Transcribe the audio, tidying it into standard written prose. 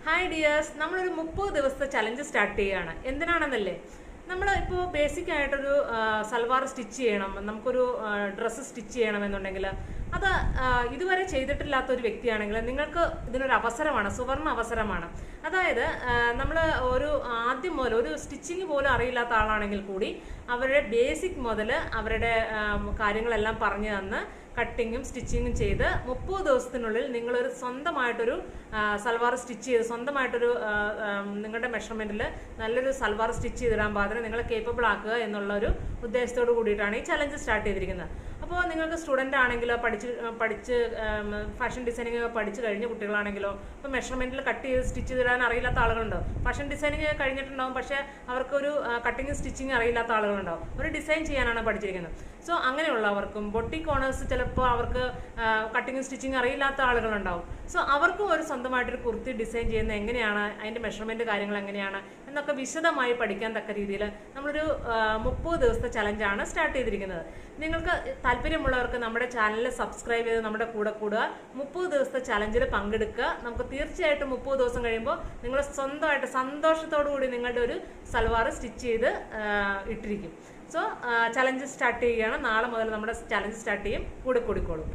Hi dears, നമ്മളൊരു 30 ദിവസത്തെ challenge start ചെയ്യുകയാണ്. എന്തിനാണെന്നല്ലേ, നമ്മൾ ഇപ്പോൾ ബേസിക് ആയിട്ടൊരു സൽവാർ സ്റ്റിച്ച് ചെയ്യണം, നമുക്കൊരു ഡ്രസ്സ് സ്റ്റിച്ച് ചെയ്യണമെന്നുണ്ടെങ്കിൽ അത് ഇതുവരെ ചെയ്തിട്ടില്ലാത്ത ഒരു വ്യക്തിയാണെങ്കിൽ നിങ്ങൾക്ക് ഇതിനൊരു അവസരമാണ്, സുവർണ അവസരമാണ്. അതായത് നമ്മൾ ഒരു ആദ്യം മുതൽ ഒരു സ്റ്റിച്ചിങ് പോലും അറിയില്ലാത്ത ആളാണെങ്കിൽ കൂടി അവരുടെ ബേസിക് മുതൽ അവരുടെ കാര്യങ്ങളെല്ലാം പറഞ്ഞു തന്ന് കട്ടിങ്ങും സ്റ്റിച്ചിങ്ങും ചെയ്ത് 30 ദിവസത്തിനുള്ളിൽ നിങ്ങളൊരു സ്വന്തമായിട്ടൊരു സൽവാർ സ്റ്റിച്ച് ചെയ്ത് സ്വന്തമായിട്ടൊരു നിങ്ങളുടെ മെഷർമെൻറ്റിൽ നല്ലൊരു സൽവാർ സ്റ്റിച്ച് ചെയ്തിടാൻ പാകത്തിന് നിങ്ങളെ കേപ്പബിൾ ആക്കുക എന്നുള്ള ഒരു ഉദ്ദേശത്തോട് കൂടിയിട്ടാണ് ഈ ചലഞ്ച് സ്റ്റാർട്ട് ചെയ്തിരിക്കുന്നത്. അപ്പോൾ നിങ്ങൾക്ക് സ്റ്റുഡൻ്റ് ആണെങ്കിലോ പഠിച്ച് ഫാഷൻ ഡിസൈനിങ് പഠിച്ച് കഴിഞ്ഞ കുട്ടികളാണെങ്കിലോ ഇപ്പോൾ മെഷർമെൻറ്റിൽ കട്ട് ചെയ്ത് സ്റ്റിച്ച് ചെയ്തിടാൻ അറിയില്ലാത്ത ആളുകളുണ്ടോ? ഫാഷൻ ഡിസൈനിങ് കഴിഞ്ഞിട്ടുണ്ടാവും, പക്ഷേ അവർക്കൊരു കട്ടിങ് സ്റ്റിച്ചിങ് അറിയില്ലാത്ത ആളുകളുണ്ടാവും. ഒരു ഡിസൈൻ ചെയ്യാനാണ് പഠിച്ചിരിക്കുന്നത്. സോ അങ്ങനെയുള്ളവർക്കും ബൊട്ടിക് ഓണേഴ്സ് ചിലപ്പോൾ അവർക്ക് കട്ടിങ് സ്റ്റിച്ചിങ് അറിയില്ലാത്ത ആളുകളുണ്ടാവും. സോ അവർക്കും ഒരു സ്വന്തമായിട്ടൊരു കുർത്തി ഡിസൈൻ ചെയ്യുന്നത് എങ്ങനെയാണ്, അതിൻ്റെ മെഷർമെൻറ്റ് കാര്യങ്ങൾ എങ്ങനെയാണ് എന്നൊക്കെ വിശദമായി പഠിക്കാൻ തക്ക രീതിയിൽ നമ്മളൊരു 30 ദിവസത്തെ ചലഞ്ചാണ് സ്റ്റാർട്ട് ചെയ്തിരിക്കുന്നത്. നിങ്ങൾക്ക് താല്പര്യമുള്ളവർക്ക് നമ്മുടെ ചാനൽ സബ്സ്ക്രൈബ് ചെയ്ത് നമ്മുടെ കൂടെ കൂടുക. 30 ദിവസത്തെ ചലഞ്ചിൽ പങ്കെടുക്കുക. നമുക്ക് തീർച്ചയായിട്ടും 30 ദിവസം കഴിയുമ്പോൾ നിങ്ങൾ സ്വന്തമായിട്ട് സന്തോഷത്തോടു കൂടി നിങ്ങളുടെ ഒരു സൽവാർ സ്റ്റിച്ച് ചെയ്ത് ഇട്ടിരിക്കും. സോ ചലഞ്ച് സ്റ്റാർട്ട് ചെയ്യുകയാണ്. നാളെ മുതൽ നമ്മുടെ ചലഞ്ച് സ്റ്റാർട്ട് ചെയ്യും. കൂടെ കൂടിക്കോളും.